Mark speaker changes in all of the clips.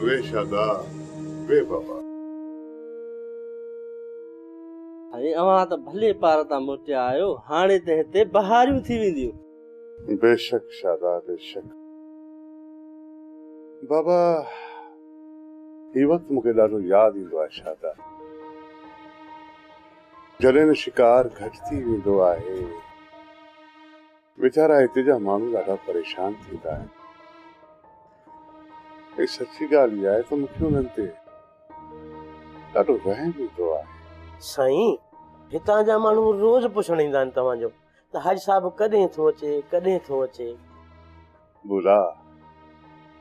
Speaker 1: वे शादा वे बाबा
Speaker 2: अरे अवां त भले पार ता मोटिया आयो हाणे ते हिते बहारियूं थी वेंदियूं।
Speaker 1: बेशक शादा बेशक बाबा ही वक्त मूंखे ॾाढो यादि ईंदो आहे शादा जॾहिं न शिकार घटि थी वेंदो आहे वीचारा हिते जा माण्हू ॾाढा परेशान थींदा आहिनि। ऐं सची ॻाल्हि इहा आहे त मूंखे उन्हनि ते ॾाढो रहम ईंदो आहे।
Speaker 2: साईं हितां जा माण्हू रोज़ पुछण ईंदा आहिनि तव्हांजो त हाजी साहब कॾहिं थो अचे।
Speaker 1: बुला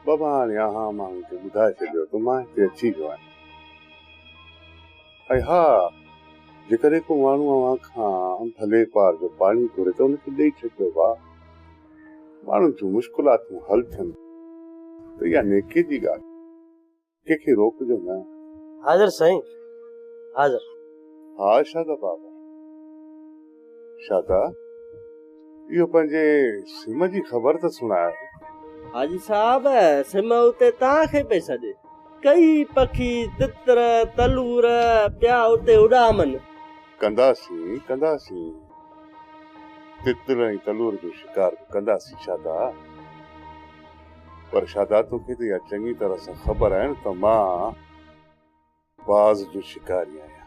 Speaker 1: बाबा हाणे यहाँ माण्हू खे ॿुधाए छॾियो त मां हिते अची वियो आहियां। ऐं हा जेकॾहिं को माण्हू अव्हां खां भले पार जो पाणी घुरे त उनखे ॾेई छॾियो भाउ। माण्हुनि जूं मुश्किलातूं हल थियनि त इहा नेकी जी ॻाल्हि कंहिंखे रोकजो न।
Speaker 2: हाज़िर साईं हाज़िर।
Speaker 1: हा शादा बाबा शादा इहो पंहिंजे सिम जी ख़बर त सुणाए।
Speaker 2: हाजी साहब सिम उते तव्हांखे पई सॾे कई पखी तितर तलूर पिया उते उॾामनि। कंदासीं तितर ऐं तलूर जो शिकार कंदासीं शादा। पर शादा तोखे त इहा चङी तरह सां ख़बर आहे न त मां बाज़ जो शिकारी आहियां।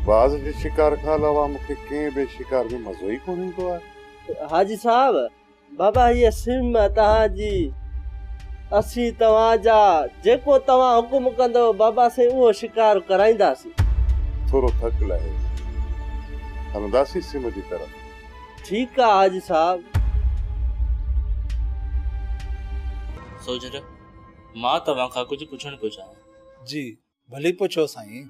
Speaker 2: बाज़ जे शिकार खां अलावा मूंखे कंहिं बि शिकार में मज़ो ई कोन ईंदो आहे। हाजी साहब बाबा हीअ सिम तव्हांजी असीं तव्हांजा जेको तव्हां हुकुम कंदो बाबा से उहो शिकार कराईंदासीं। थोरो थक लहे हलंदासीं सिम जी तरफ़। ठीकु आहे हाजी साहब।
Speaker 3: सोजर मां तव्हां खां कुझु पुछण पियो चाहियां।
Speaker 4: जी भली पुछो साईं।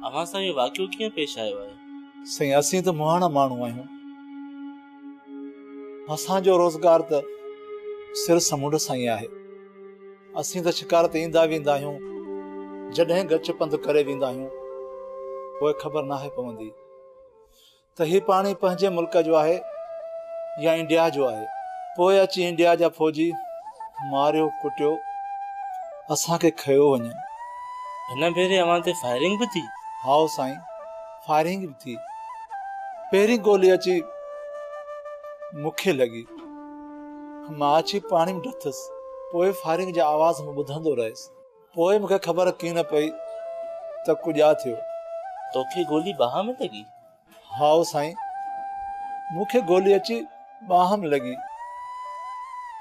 Speaker 3: अव्हां सां इहो वाक़ियो कीअं पेश आयो आहे?
Speaker 4: साईं असीं त मुहाणा माण्हू आहियूं। असांजो रोज़गार त सिर समुंड सां ई आहे। असीं त शिकार ते ईंदा वेंदा आहियूं जॾहिं गच पंधु करे वेंदा आहियूं पोइ ख़बर नाहे पवंदी त हीउ पाणी पंहिंजे मुल्क जो आहे या इंडिया जो आहे। पोइ अची इंडिया जा फौजी मारियो कुटियो असांखे खयो वञनि।
Speaker 3: हिन भेरे अव्हां ते फायरिंग बि थी?
Speaker 4: हाओ साईं फायरिंग बि थी। पहिरीं गोली अची मूंखे लॻी मां अची पाणी में डथुसि। पोइ फायरिंग जा आवाज़ में ॿुधंदो रहियुसि। पोइ मूंखे ख़बर कीन पई त कुझु थियो।
Speaker 3: तोखे गोली बाह में लॻी?
Speaker 4: हाओ साईं मूंखे गोली अची बाह में लॻी।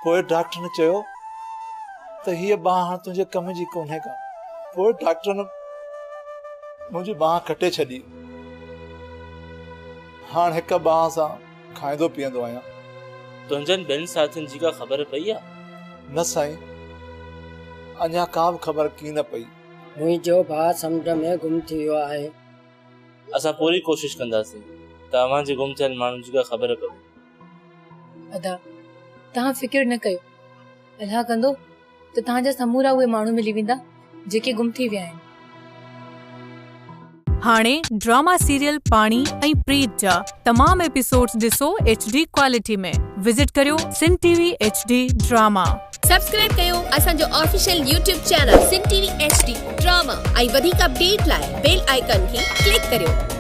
Speaker 4: पोइ डॉक्टर ने चयो त हीअ बाह हाणे तुंहिंजे कम जी कोन्हे का। पोइ डॉक्टर ने मुंहिंजी बाह कटे छॾी। हाणे हिक बाह सां खाईंदो पीअंदो आहियां।
Speaker 3: तुंहिंजनि ॿियनि साथियुनि जी का ख़बर पई आहे?
Speaker 4: न साईं अञा का बि ख़बर कीन पई।
Speaker 5: मुंहिंजो भाउ समुंड में गुम थी वियो आहे।
Speaker 3: असां पूरी कोशिशि कंदासीं त अव्हांजे गुम थियल माण्हुनि जी का ख़बर पवे।
Speaker 6: अदा तव्हां फिकिर न कयो। अल्लाह कंदो त तव्हांजा समूरा उहे माण्हू मिली वेंदा जेके गुम थी विया आहिनि।
Speaker 7: हाणे ड्रामा सीरियल पाणी ऐं प्रीत जा तमाम एपिसोड्स ॾिसो HD क्वालिटी में। विजिट करियो सिन TV HD ड्रामा।
Speaker 8: सब्सक्राइब कयो असांजो ऑफिशियल YouTube चैनल सिन TV HD ड्रामा ऐं वधीक अपडेट लाइ बेल आइकन खे क्लिक करियो।